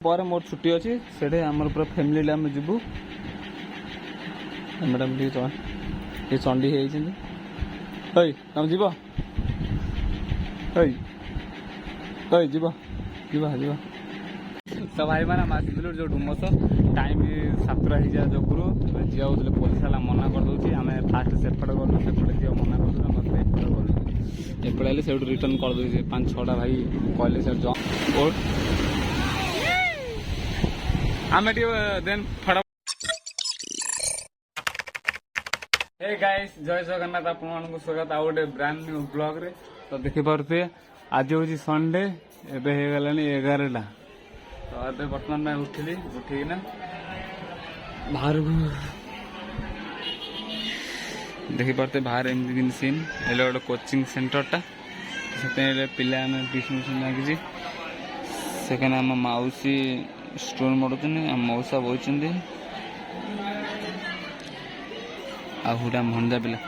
पर मोर छुट्टी अच्छी से आम पूरा फैमिली आम जीवु मैडम ये चंडी होई तुम जीव जीव जीवा जीवा तो भाई मैंने आम आसलु जो डुमस टाइम 7टा हो जाए जोगुरु जी पुलिस वाला मना करदे आम फास्ट सेपटे गलु सेपटे जी मना कर मत एपटे से रिटर्न करदे 5-6टा भाई कहले सर जंप आम देन फटा हे गाइस जय जगन्नाथ आपको स्वागत आउ गोटे ब्रांड न्यू ब्लॉग रे तो देखि पारे आज हूँ संडे एबे हो गला 11टा तो अब बर्तमान मैं उठिली उठिकिना बाहर को देखि पारे बाहर एमती सीन एल गोटे कोचिंग सेंटरटा से पिला ट्यूशन लगी सेकेंड आम मौसी स्टोन मड़ुन मौसा बोचंदी आहुरा भंडा पिला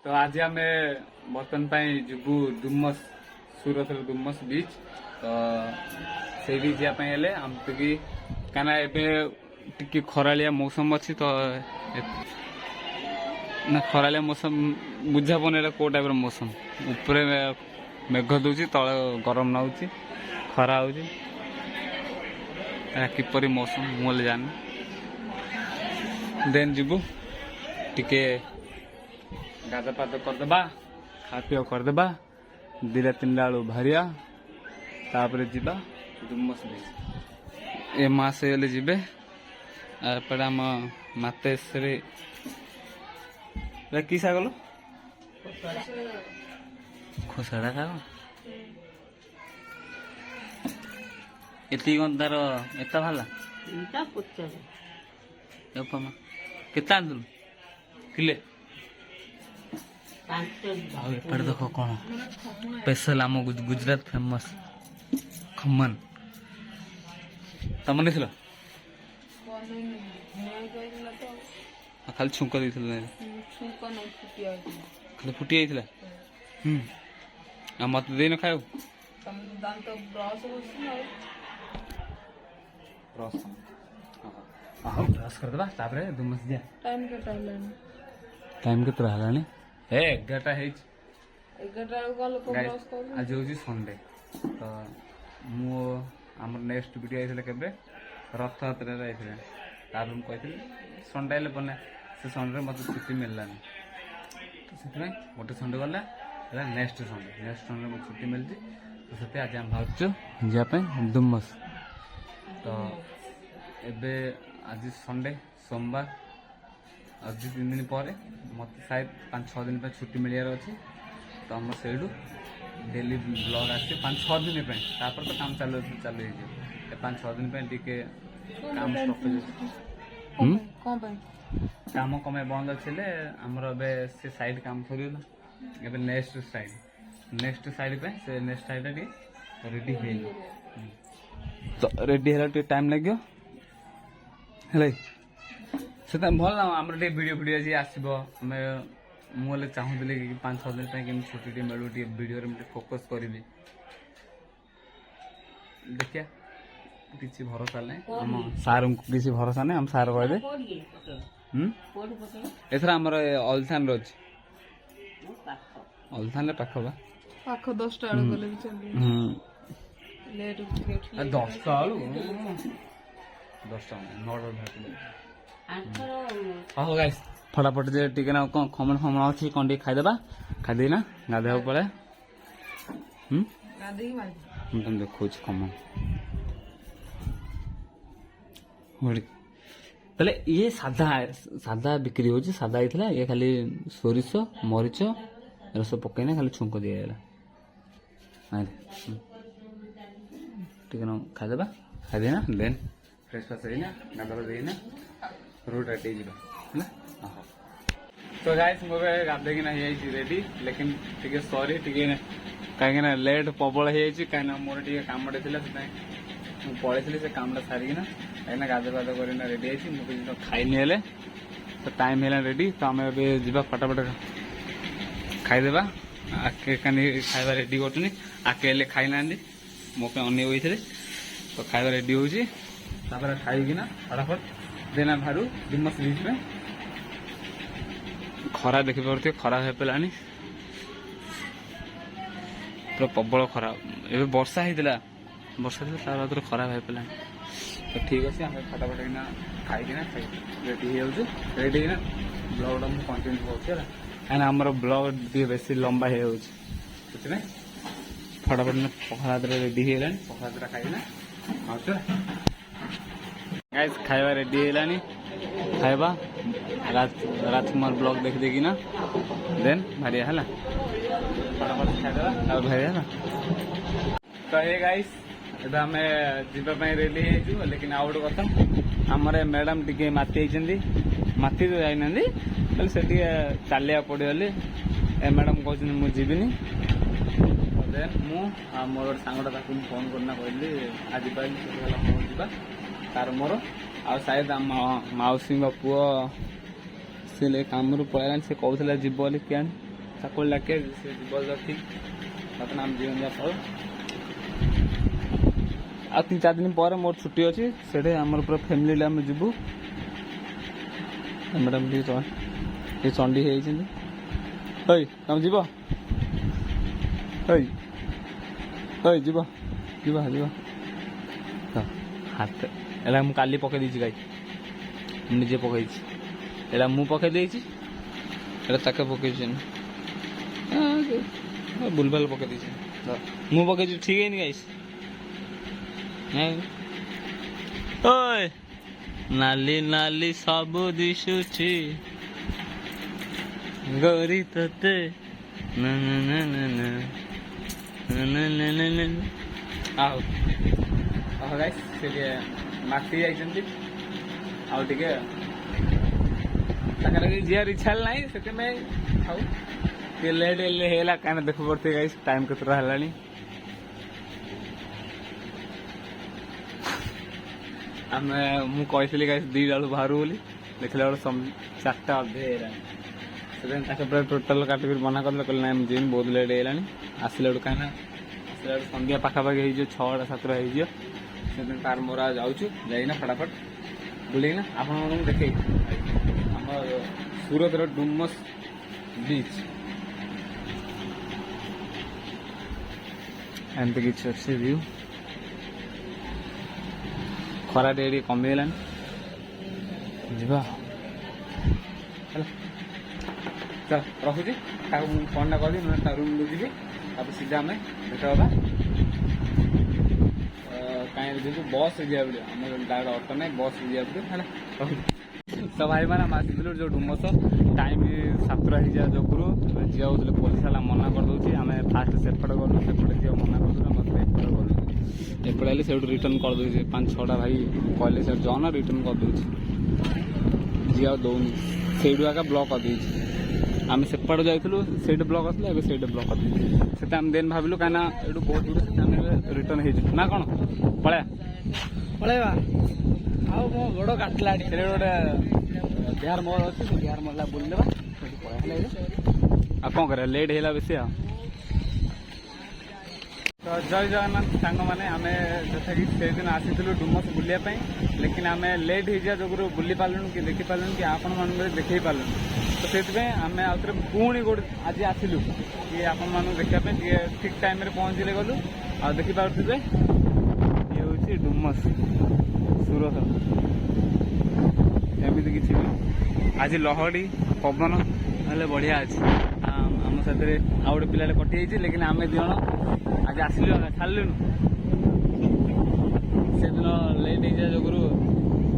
तो आज आम बर्तमान जीवु डुमस सूरत डुमस बीच तो से भी जाए आमको कहीं खरालिया मौसम अच्छी तो ना खरालिया मौसम बुझा पड़े कौ टाइप मौसम ऊपर मेघ दूसरी तले गरम नाऊँगी खरा हो किपरि मौसम मुझे जानी देन जीवु टिके गाधा पाद करदे खा पी करदे 2-3 बेलू बाहरिया तापर जीवा डुमस बीच ए मास गले जीवे एपटे आम मातेश्वरी कि गल खोसाड़ा खाओ एति तार एता भाला उपमा केता आंदुल किले एपटे देख कौन स्पेशल आम गुजरात फेमस खमन तुम नहीं खाली छुंक दे खाली फुटी जाइए मत देन खाओ ब्रश करदे डुमस जा टाइम के 11टा आज हूँ संडे तो आम नेक्स्ट वीडियो आई के रथ यात्रा मुझे संडे बना से संडे मत छुट्टी मिललानी तो से गोटे संडे गला नेक्स्ट संडे मत छुट्टी मिलती तो से आज आम भावचु जापे डुमस तो एबे आज संडे सोमवार आज 3 दिन पर मत शायद 5-6 दिन पे छुट्टी मिलियार अच्छी तो आम से डेली ब्लॉग आसे 5-6 दिन तापर तो काम चालू 5-6 दिन टिके काम काम कमे बंद अच्छे आमर से साइड काम सरीगला एबे नेक्स्ट साइड पे से नेक्स्ट साइड रेडी हो तो रेडी है टाइम लगे से भल आम वीडियो जी आसो मुझे चाहूली कि 5-6 दिन कि छुट्टी मिलू वीडियो फोकस करी देखिया किसी भरोसा नहीं आम सार किसी भरोसा नहीं आम सार कहदे एथर आमर अलथान अच्छे अलथान पाख बा पाख 10टा 10टा 9टा गाइस फटाफट जे टिके ना खमन खमन अच्छी कौन टे खाईदे खाई ना गाधे पड़े तुम देखो खमन ताले ये सादा बिक्री हो सादा होता ये खाली सोरिष मरीच रस पकईना खाली छुंक दिगला टिके खाईदे खाईदेना देन फ्रेश फ्रेश होना गाधा देना रोड रेडी है तो गाइस मुझे गाधेकिना रेडी लेकिन टिके सॉरी टिके कहीं लेट प्रबल कहीं मोर टे कम पलैली से कमटा सारिकिना कहीं गाधे पाध कर रेडी है मुझे खाईनी हेले तो टाइम है रेडी तो आम जा फटाफट खाईदे आके खाଇବା रेडी कर आके खाई ना मो अन तो खाଇବା रेडी होउची तापर खाइकिना फटाफट देना बाहर डुमस बीच में खरा देखि पड़ते खरा हो पेलानी पूरा प्रबल खरा ए वर्षा होता वर्षा तार बाद खरा हो पेलानी तो ठीक अच्छे आम फटाफट खाइकिना रेडी हो रेडी होना ब्लॉग कंटिन्यू करें कहीं आमर ब्लॉग बेस लंबा हो फटाफट पखाला रेडी होगा पखाला खाइना गाइस खाଇବା रेडी होलानी खाଇବା राजकुमार ब्लॉग देख देखिना देन भारिया है फटाफट खाइदेवा भारिया है तो ये गाइस ଏବେ ଆମେ ଯିବା ପାଇଁ ରେଡି ହେଇଛୁ लेकिन ଆଉ ଗୋଟେ କଥା ଆମର ମ୍ୟାଡାମ ଟିକେ ମାତି ହେଇଛନ୍ତି ମାତି ତ ଯାଇନାହାନ୍ତି ହେଲେ ସେ ଟିକେ ଚାଲିବାକୁ ପଡ଼ିବ ବୋଲି ଏ ମ୍ୟାଡାମ କହୁଛନ୍ତି ମୁଁ ଯିବିନି ଦେନ୍ ମୁଁ ଆଉ ମୋର ଗୋଟେ ସାଙ୍ଗଟା ତାକୁ ମୁଁ ଫୋନ୍ କରିନା କହିଲି ଆଜି କହିଲି ସେ କହିଲା ହଁ ଯିବା ତାର ମୋର ଆଉ ସାୟଦ ଆମ ମାଉସୀଙ୍କ ପୁଅ ସେ କାମରୁ ପଳେଇଲାଣି ସେ କହୁଥିଲା ଯିବ ବୋଲି କିଆଣି ତାକୁ ଡାକେ ସେ ଯିବ ତ ଠିକ୍ ତାପରେ ଆମେ ଜୀବନ ଯା ପଳୁ आ 3-4 दिन पर मोर छुट्टी अच्छी से पूरा फैमिली आम जीवु मैडम ये चंडी है तुम जीव जीव जीव जीव हाथ एला मु काली पकई देछि गाई निजे पकई एला मु पकई देछि एला ताके पकई छै बुलबुल पकई देछि मु पकई ठीक है नी गाइस ओए नाली नाली सब दिशुची गौरी तते न न न न न न न न आओ आओ गाइस से माटी आइछन्ती आउ टिके ताकर जियार इच्छा नाही सेते में खाऊ के लेट हेला काने देखो पड़ते गाइस टाइम केतरा हलानी आम मुझे गाइस 2 बेलू बाहर बोली देखला बेल 4टा अधे है टोटाल काटिक मना कर ना मुझे बहुत लेट है आसला कहीं आसला संध्या पाखापाखि हो 6टा 7टा हो तार मोर जाऊना फटाफट बुलेना आप देखे आम सूरत डुमस बीच एमती किसी अच्छे व्यू खरा टे कमिगलानी जीवा चल रखुची फोन टा कर रूम जी सीधा आम भेट हाँ कहीं देखो बस जा पड़े आम डायरेक्ट अटो ना बस जा पड़े है रखुची तो भाई मैंने आसिलु जो डुमस टाइम 7टा हो जा जोगुरु जा पुलिस वाला मना करदे आम फास्ट सेपटे गलु सेपटे जा मना कर एपटे आए से रिटर्न कर दे 5-6टा भाई कहले से जन रिटर्न कर दे जी दौनी से आगे ब्लॉक कर दे आम सेपटे जाइलु से ब्लॉक आसला से ब्लॉक कर दे आम देन भाविलु कहीं ये बहुत दूर से रिटर्न हो ना कौन पलैया पलैया आउ मो गोड़ काटला गोटे बिहार मोल अच्छे बिहार मोल बुलदेवा पलैया आ कौन कर लेट है बेसी तो जय जगन्नाथ सांग मैंने आम जैसा कि से दिन आसीलु डुमस बुलापी लेकिन आम लेट हो जो बुली पार्लुन कि देखी पार्लुन कि आपण मान देखे पार्लुन तो से आम आउे पुणी गोटे आज आसिलु कि आपण मान देखापी ठीक टाइम पहुँचले गलु आ देखिपे ये हूँ डुमस सूरत एमती किसी आज लहड़ी पवन ना बढ़िया अच्छे आम साथ आउ गोटे पिला कटि लेकिन आम दिजन आज आसिलु छाड़लुन से दिन लेट हो जो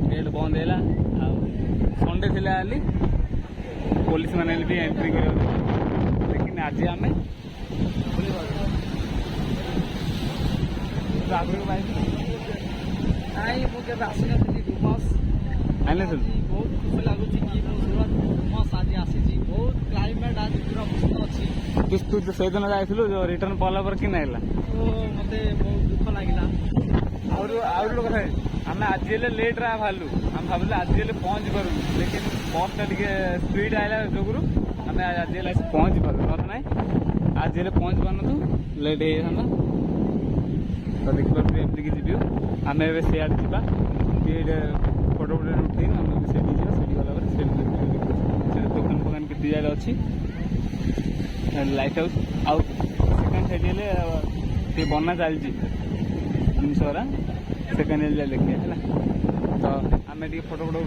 गेट बंद है संडे थी पुलिस मैंने भी एंट्री कर लेकिन आज आम आगे मुझे आसी डुमस आने बहुत खुशी लगुच कि डुमस आज आसी बहुत क्लाइमेट आज पूरा मस्त अच्छी तू से दिन जाइलु जो रिटर्न पला पर कि नाइला तो मते बहुत दुख लागिला और कथा आम आज लेट रा भालु आम भाविले आज पहुँच पारू लेकिन बसटा टे स्पीड आइला जोगुरु आम आज पहुँच पारू ना आज पहुँच पार लेट हो तो देखिए एमती किसी व्यू आम ए सियाड़े जावा फोटो फोटो उठे आम से गला से दुकान फुकान के जाए अच्छी लाइट हाउस आउ सेकेंड साइड ये बना चलती जिनस सेकेंड एरिया देखिए है तो आम फोटो फोटो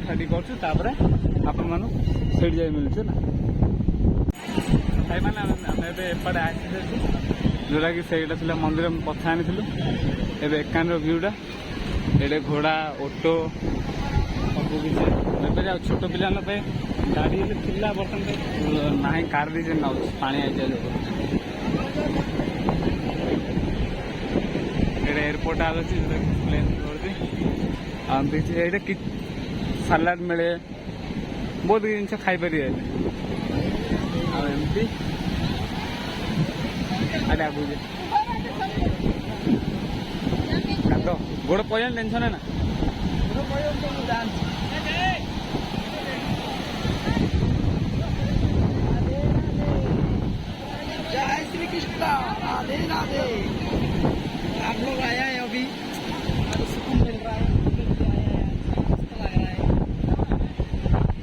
उठा कर आपण मान जाए मिलूँ ना भाई मैंने आम एपटे आसी जोटा कि सहीटा मंदिर पथा आनी एकान भ्यूटा ये घोड़ा ऑटो सब किसी छोट पिला गाड़ी बर्तमान ना कार दीजिए ना पानी आई जाए एयरपोर्ट आलोची प्लेन ये सालाड मिले बहुत जिन खाईपर एमती आगे गोड़ पैसा टेंशन है ना जय श्री कृष्ण राधे राधे। आप लोग आया है अभी तो सुकून मिल रहा है, मस्त लग रहा है।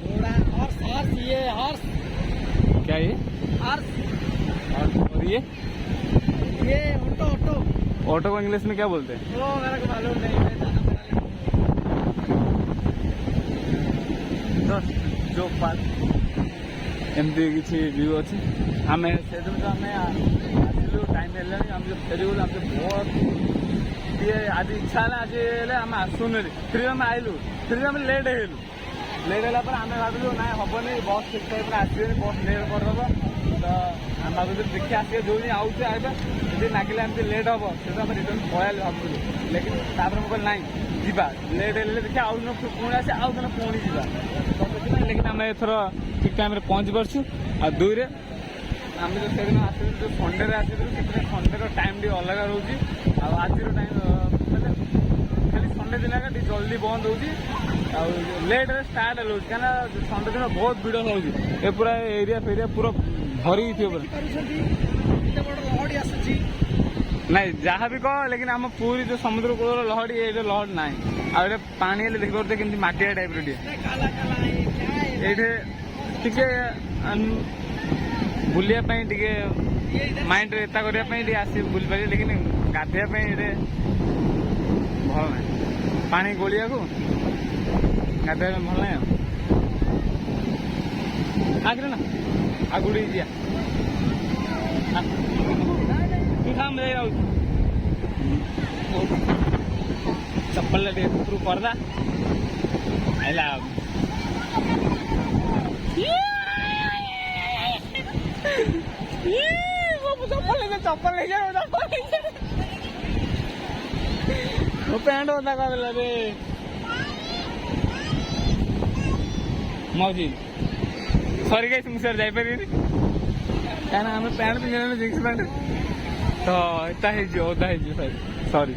घोड़ा हॉर्स हॉर्स ये हॉर्स क्या ये हॉर्स और ये ऑटो ऑटो ऑटो को इंग्लिश में क्या बोलते हैं? वो मेरे को मालूम नहीं, मैं जाना पड़ा। जो पार्क एमती किसी व्यू अच्छे आम से आम आसलु टाइम है फेरू आम बहुत आज इच्छा है आज आम आसुन फिर आम आइलु फिर आम लेट हेलु लेट है आम भाविलु ना हेनी बस ठीक टाइम आसबे बस लेट करदेव तो आम भाविलु देखिए आसिए जो दिन आउे आए जी लगे एमती लेट हम से रिटर्न पलू भावुलु लेकिन मुझे ना जीवा लेट है देखिए आउ दिन पुणी आसे आउ दिन पुणी जा लेकिन आम एथर ठीक टाइम पहुँची पार्छु आ दुई आम जो से दिन आस जो संडे आसलु से संडे टाइम टी अलग रोचे आज टाइम मतलब खाली संडे दिन जल्दी बंद होती लेट स्टार्ट हो क्या संडे दिन बहुत भिड़ हो पूरा एरिया फेरिया पूरा भरी ना जहाँ भी कह लेकिन आम पूरी जो समुद्र कूल लहड़ी ये लहड़ी ना आ पानी देख पारे कि मटिया टाइप टे बुलिया माइंड एता करने आसी बुली पारे लेकिन गाधिया ये भल ना पानी गोलिया को गाधिया भल ना आगे ना आगुड़ी जा तू था मैं चप्पल थ्रू पर्दा आइला चप्पल ले जाओ पैंट होता कर रे मौजी सॉरी गाइस मुझे जापर क्या आम पैंट पिंधे जीन्स पैंट तो इतना ओदा सॉरी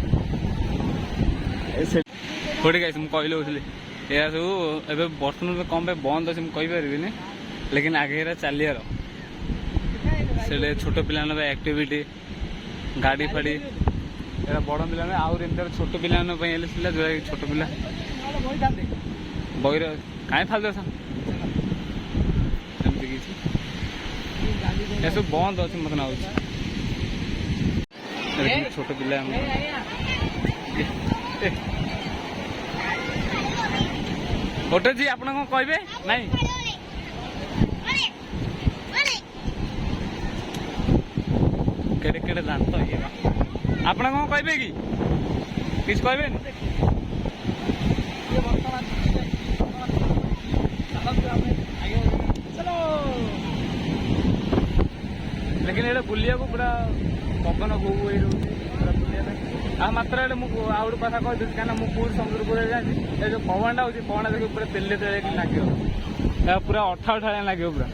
थोड़ी गाइस मुझे कहली यह सब ए बर्तमान कम पे बंद अच्छे मुझे कहीपरि लेकिन आगे चलियार से छोट पिला एक्टिविटी गाड़ी फाड़ी एरा बड़ पिला आउ छोट पिला जो छोट पिला बही कहीं फालतू एमती किसी ये सब बंद अच्छे मत ना छोट पिला ऑटो जी आप कहे नाई केड़े केड़े दांत ये आप कहे कि किस कहे लेकिन ये बुलिया को पूरा पवन घू पूरा बुलिया आ मात्र आउट कथा कही क्या पूरी समुद्र कूल जाए जो पवनटा हो पवनटा देखिए पूरा तेले तेल लगे पूरा अठा अठा लगे पूरा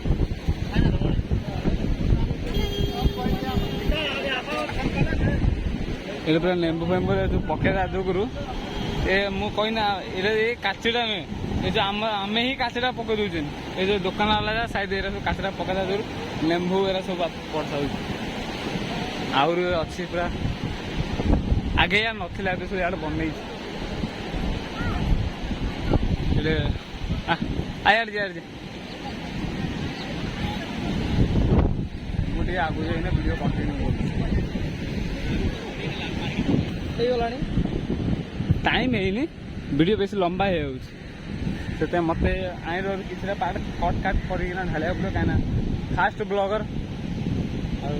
ये पूरा लेंबू फेम्बू जो पकेदा जोगुरु ये मुझना ये काचीटा नुहे ये जो आम ही काचीटा पकई दूचे ये जो दुकान वाला साइड ये सब काचीटा पकेदा जो लेंबू एरा सब पड़ता आहरी अच्छी पूरा आगे या नाला सब यार बन ଆଜି ମୁଁ ଟିକେ ଆଗକୁ ଯାଇକିନା ଭିଡ଼ିଓ କଣ୍ଟିନ୍ୟୁ କରୁଛି। ହେଇଗଲାଣି ଟାଇମ୍ ହେଇନି, ଭିଡ଼ିଓ ବେଶୀ ଲମ୍ବା ହେଇଯାଉଛି, ସେଥିପାଇଁ ମୋତେ ଆଇଁର କିଛିଟା ପାର୍ଟ କଟ୍ କାଟ୍ କରିକିନା ଢାଳିବାକୁ ପଡ଼ିବ, କାହିଁକିନା ଫାଷ୍ଟ ବ୍ଲଗର ଆଉ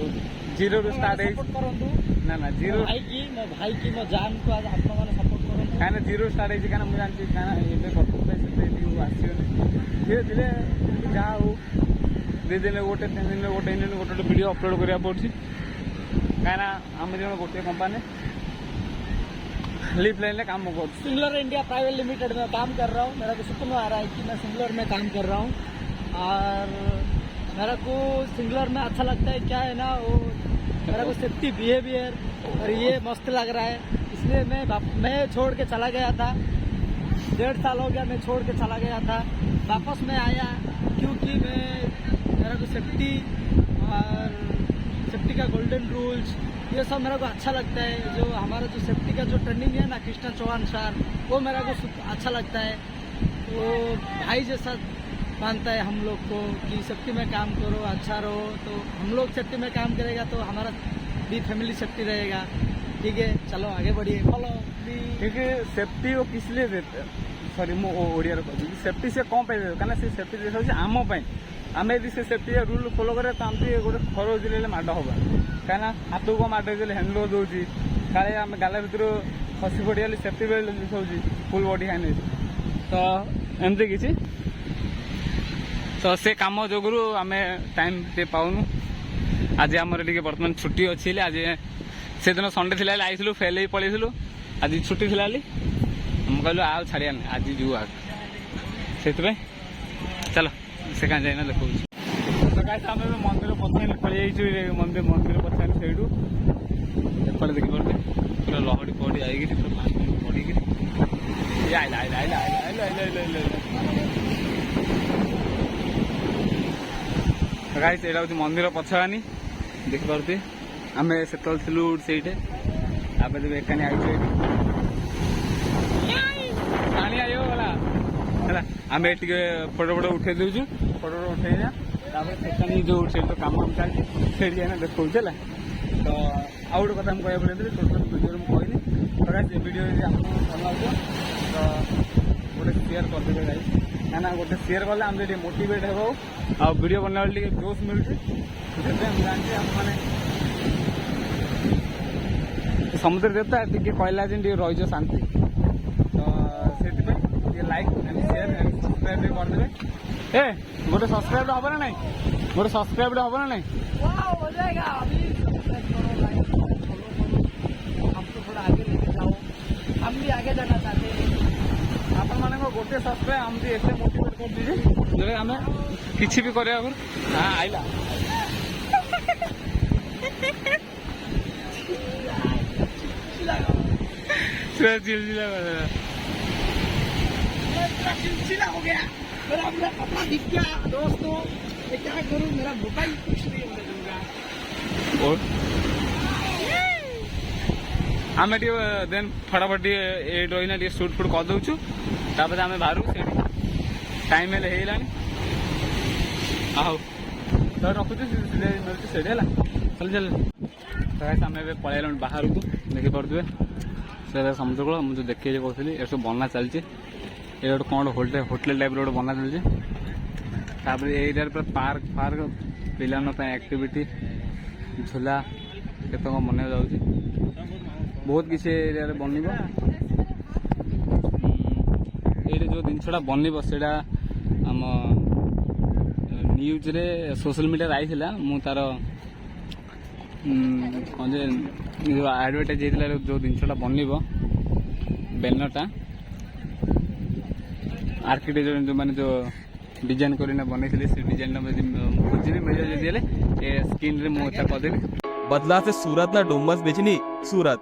ଜିରୋରୁ ଷ୍ଟାର୍ଟ ହେଇଛି। କରନ୍ତୁ ନା ଜିରୋ ମୋ ଭାଇ କି ମୋ ଜାନ୍କୁ ଆପଣମାନେ ସପୋର୍ଟ କରନ୍ତୁ। କାହିଁକିନା ଜିରୋ ଷ୍ଟାର୍ଟ ହେଇଛି, କାହିଁକିନା ମୁଁ ଜାଣିଛି କାହିଁକିନା ଏବେ ବର୍ତ୍ତମାନ ପାଇଁ ସେତେ ଭିଉ ଆସିବନି, ଧୀରେ ଧୀରେ ଯାହା ହଉ 2 ଦିନରେ ଗୋଟେ 3 ଦିନରେ ଗୋଟେ ଗୋଟେ ଭିଡ଼ିଓ ଅପଲୋଡ଼ କରିବାକୁ ପଡ଼ୁଛି, କାହିଁକିନା ଆମେ ଜଣେ ଗୋଟିଏ କମ୍ପାନୀ लिप लाइन में काम कर सिंगुलर इंडिया प्राइवेट लिमिटेड में काम कर रहा हूँ। मेरा को सुकून आ रहा है कि मैं सिंगुलर में काम कर रहा हूँ और मेरा को सिंगुलर में अच्छा लगता है क्या है ना, वो मेरा को सेफ्टी बिहेवियर और ये मस्त लग रहा है, इसलिए मैं छोड़ के चला गया था। 1.5 साल हो गया मैं छोड़ के चला गया था, वापस मैं आया क्योंकि मेरा को सेफ्टी और सेफ्टी का गोल्डन रूल्स ये सब मेरा को अच्छा लगता है। जो हमारा जो सेफ्टी का जो ट्रेनिंग है ना कृष्णा चौहान सर, वो मेरा को अच्छा लगता है। वो भाई जैसा मानता है हम लोग को कि सेफ्टी में काम करो, अच्छा रहो, तो हम लोग सेफ्टी में काम करेगा तो हमारा भी फैमिली सेफ्टी रहेगा। ठीक है, चलो आगे बढ़िए। फॉलो क्योंकि सेफ्टी वो किस लिए देते, सॉरी मो ओडिया कहूँ, सेफ्टी से कौन पाई देते, कहीं से सेफ्टी देते आम आम यदि से सेफ्टी रूल फॉलो करे तो आमती गोटे खर उजले माड़ हम कहीं हाथ को माड़ देते हैंडल दूसरी काले आम गाला भर खसी पड़गली सेफ्टी बेल्ट दिखाऊँ फुल बॉडी हैंड तो एमती किसी तो से कम जो आम टाइम टे पाऊनु। आज आमर टे बर्तमान छुट्टी अच्छी आज से दिन संडे थी आई फेल ही पलू आज छुट्टी थी हम कहलु आ छाड़िया आज जीव आग से चलो से कहीं जाइना देखा आम मंदिर पचान पलि मंदिर पचान से देखिए पूरा लहड़ी पड़ी आई पड़ी गाइस एटा हूँ मंदिर पछानी देखिपे आम से थी से एकानी आई पानी आयो गला है आम फोटो फोटो उठे दूसु फोटो उठे सेकानी जो से तो कम चलती से देखा है तो आउ गोटे कथा मुझे कहूँ टोटल भिडियो मुझे तो गाइस भिडियो भल लगे तो गोटे शेयर करदे गाइस क्या गोटे शेयर कले आम मोटिवेट हो आ वीडियो बनला बेले जोश मिलूँ जानते मैंने समुद्र देवता टे कहला रही शांति तो से like and share and subscribe करदे ए गोटे सब्सक्राइब हम ना नहीं गोटे सब्सक्राइब हम ना नहीं हो जाएगा अभी हमको थोड़ा आगे लेके जाओ, हम भी आगे जाना चाहते हैं। आपण मान गोटे सब्सक्राइब आम एत मोटिवेट कर दीजिए जो आम किसी भी कर हाँ आईला सिलसिला हो गया मेरा कपड़ा दिख गया दोस्तों, मैं क्या करूं, मेरा मोबाइल कुछ नहीं होने दूंगा। और आम देन फटाफट रही ना सुट फुट कर दौचु तापर आम बाहर टाइम है आओ तो रखुच मिलूँ से चल चल आम पलैल बाहर को देखिपे से समुद्र कूल मुझे देखिए कहती ये सब बना चलती ये गोटे कौन होटेल टाइप रोड बना चलती तापर एरिया पूरा पार्क फार्क पान एक्टिविटी झूला केत मन जाऊँगी बहुत किसी एरिया बन ये जो जिनसा बन से आम न्यूज रे सोशल मीडिया आई मु तार कौन जो एडवर्टाइज होता जो जिनसा बन बैनरटा आर्किटेक्चर जो मैंने जो डिजाइन कर बनई से डिजाइन खोजी मिल जाए स्क्रीन रे मुझे करदेवी बदला से सूरत ना डुम्मस बेचनी सूरत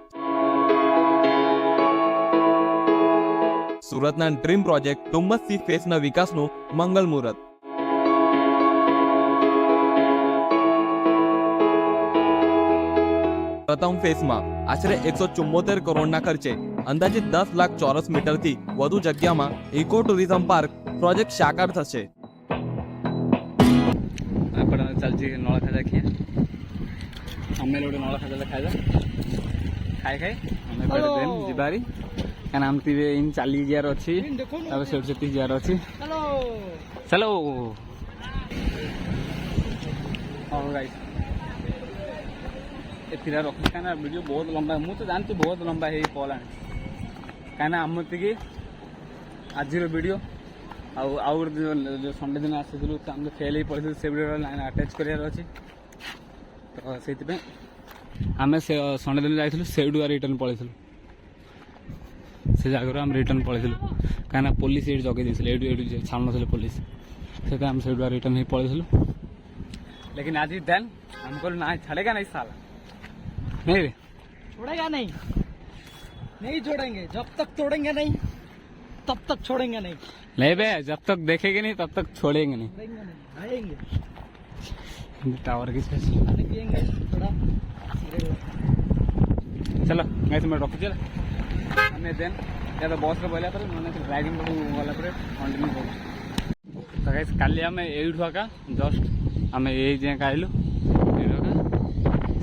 ना ड्रीम प्रोजेक्ट डुम्मस सी फेस ना विकास नु मंगल मुहूर्त प्रथम फेस में आश्रे 174 करोड़ ना खर्चे અંદાજે 10 લાખ ચોરસ મીટરથી વધુ જગ્યામાં ઇકો ટુરિઝમ પાર્ક પ્રોજેક્ટ સાકાર થશે. આપણે ચાલଛି ନଳ ଖାଜା ଖିଆ ଆମେ ଗୋଟେ ନଳ ଖାଜା ଖାଇବା ଖାଇ ଆମେ ଯିବାରି କାହିଁକିନା ଆମେ ଟିକେ ଇନ୍ ଚାଲିକି ଯିବାର ଅଛି ତାପରେ ସେଠି ସେଠିକି ଯିବାର ଅଛି. हेलो ଚାଲ ହଉ ଗାଇସ୍ ଏଥିରେ ରଖୁଛି କାହିଁକିନା ଭିଡ଼ିଓ ବହୁତ ଲମ୍ବା ମୁଁ ତ ଜାଣିଛି ବହୁତ ଲମ୍ବା ହେଇ ପଳାଣି କାହିଁକିନା ଆମ ଏତିକି ଆଜିର ଭିଡ଼ିଓ ଆଉ ଗୋଟେ ଯେଉଁ ସଣ୍ଡେ ଦିନ ଆସିଥିଲୁ ତ ଆମେ ଫେଲ୍ ହେଇ ପଳେଇଥିଲୁ ସେ ଭିଡ଼ିଓ ଆଟାଚ୍ କରିବାର ଅଛି ତ ସେଇଥିପାଇଁ ଆମେ ସେ ସଣ୍ଡେ ଦିନ ଯାଇଥିଲୁ ସେଇଠୁ ରିଟର୍ନ ପଳେଇଥିଲୁ ସେ ଜାଗାରୁ ଆମେ ରିଟର୍ନ ପଳେଇଥିଲୁ କାହିଁକିନା ପୋଲିସ ଏଇଠି ଜଗେଇ ଦେଇଥିଲେ ଏଇଠୁ ଛାଡ଼ୁନଥିଲେ ପୋଲିସ ସେଥିପାଇଁ ଆମେ ସେଇଠୁ ରିଟର୍ନ ହେଇ ପଳେଇଥିଲୁ. लेकिन आज देन हमको ना छड़ेगा नहीं साला नहीं रे छोड़ेगा नहीं नहीं छोड़ेंगे जब तक तोड़ेंगे नहीं तब तक छोड़ेंगे नहीं नहीं बे जब तक देखेंगे नहीं तब तक छोड़ेंगे नहीं छोड़ेंगे नहीं आएंगे टावर की पानी पिएंगे थोड़ा चलो मैं तुम्हें रखु चल हमें देन या तो बस बोला पर मैंने ड्राइविंग गला पर कंटिन्यू करूँ तो गाइस काली आम एठू आका जस्ट आम ये जाए आइलु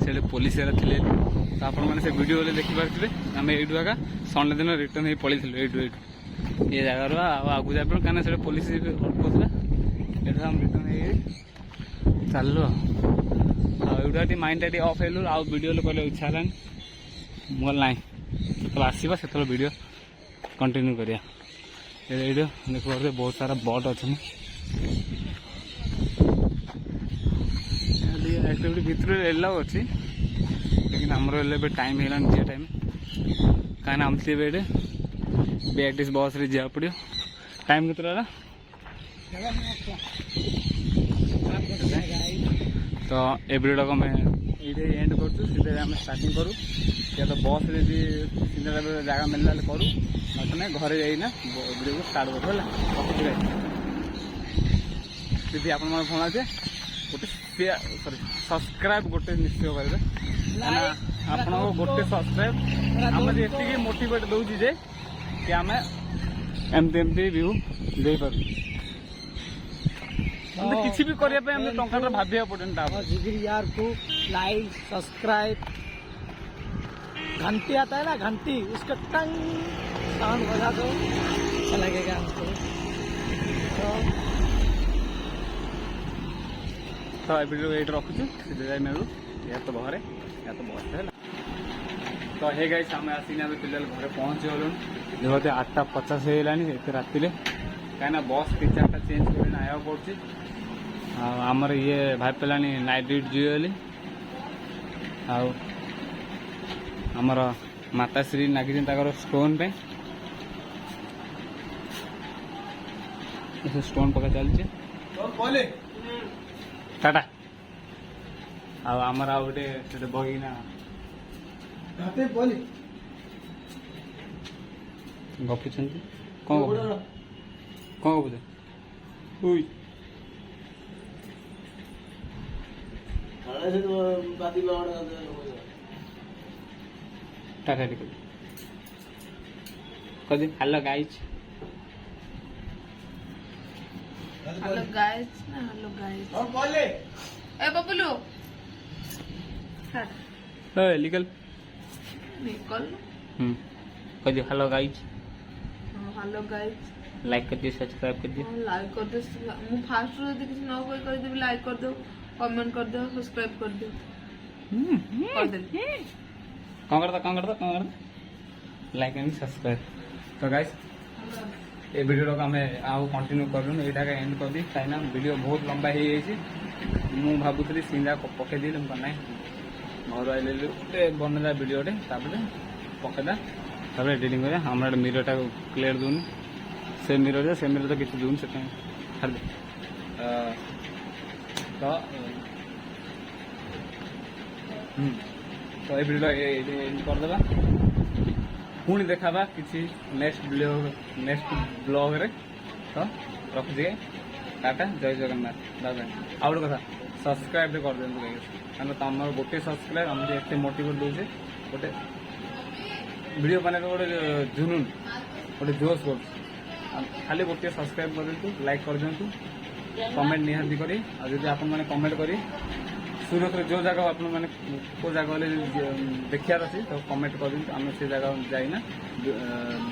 से पुलिस थे तो आपण मैंने से वीडियो देखिपे आम एठू आका संडे दिन रिटर्न हो पलू एठू ये जगार आगू जा कहीं से पुलिस अटकूला ये आम रिटर्न हो चलु आउटा माइंड टी अफ हेलु आउ वीडियो कहले इच्छा है मोल ना जो आसवा से वीडियो कंटिन्यू करिया वीडियो देखिए बहुत सारा बट अच्छे एक्टिविटी भितर एलाउ अच्छी लेकिन आमर टाइम है जे टाइम कहीं आम ये बीआरटीसी बस रे जा पड़ो टाइम के तो ए वीडियो को मैं ये एंड करूँ स्टार्टिंग करूँ या तो बस रे जगह मिलला करूँ ना घरे जाइना वीडियो को स्टार्ट करूँ है दीदी आप फोन आसे गोटे सॉरी सब्सक्राइब गोटे निश्चय करेंगे आप गोटे सब्सक्राइब आम ये मोटिवेट दूसरी जे कि आम एमती व्यू दे पार किसी भी करने टंका भाविया पड़े यार को लाइक सब्सक्राइब घंटी आता है ना घंटी उसका टंग साउंड बजा दो अच्छा लगेगा हमको तो वीडियो ये रखुचु सीधे मिलू या तो घरे या तो बस है तो हे गाइस आम आसिना पिला घरे पहुँची गलु देखते 8:50 होगानी एत राति कहीं बस 3-4टा चेंज कर आया पड़ी आमर ये भाई पे नाइट ड्यूटी जीवे आमर माताश्री नागिन स्टोन पे स्टोन पका चलती टाटा आमर आउटे बगिना गपी कौन गपुचे टाटा टिक कदी हेलो गाइस हेलो गाइस ना हेलो गाइस और बोले ए बबलू ए निकल निकल कदी hello guys hello guys like कर दियो सब्सक्राइब कर दियो लाइक कर दो मु फास्ट रो देखि न कोई कर दे लाइक कर दो कमेंट कर दो सब्सक्राइब कर दो कर दे कौन करता लाइक एंड सब्सक्राइब तो गाइस ये वीडियो को आम आउ कंटिन्यू करूँ यहाँ का एंड कर दी कहीं वीडियो बहुत लंबा हो जाए मुझे भावुली सीधा पकईदी ना घर आइले बनला वीडियोटे पकईदा एडिटिंग कर हमारे मिररटा क्लियर दूनी से मिरर तो किसी दून से छाड़ तो ये वीडियो एंड करदे पुणी देखा किसी नेक्स्ट ब्लॉग रे तो रखुचे टाटा जय जगन्नाथ दादा आ गए कथा सब्सक्राइब कर दिखाँ तुम गोटे सब्सक्राइब आम एत मोटिवेट दूचे गोटे ଭିଡ଼ିଓ ବନେଇବା ଗୋଟେ ଜୁନୁନ ଗୋଟେ ଜୋସ୍ କରୁଛି। ଆଉ ଖାଲି ଗୋଟିଏ ସବସ୍କ୍ରାଇବ୍ କରିଦିଅନ୍ତୁ, ଲାଇକ୍ କରିଦିଅନ୍ତୁ, କମେଣ୍ଟ ନିହାତି କରି। ଆଉ ଯଦି ଆପଣମାନେ କମେଣ୍ଟ କରି ସୁରତର ଯେଉଁ ଜାଗା ଆପଣମାନେ କେଉଁ ଜାଗା ହେଲେ ଦେଖିବାର ଅଛି ତ କମେଣ୍ଟ କରିଦିଅନ୍ତୁ। ଆମେ ସେ ଜାଗା ଯାଇନା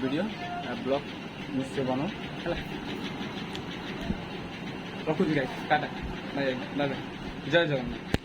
ଭିଡ଼ିଓ ବ୍ଲଗ୍ ନିଶ୍ଚୟ ବନାଉ ହେଲା। ରଖୁଛି ଗାଇସ୍, ଟାଟା, ବାଏ ବାଏ, ଜୟ ଜଗନ୍ନାଥ।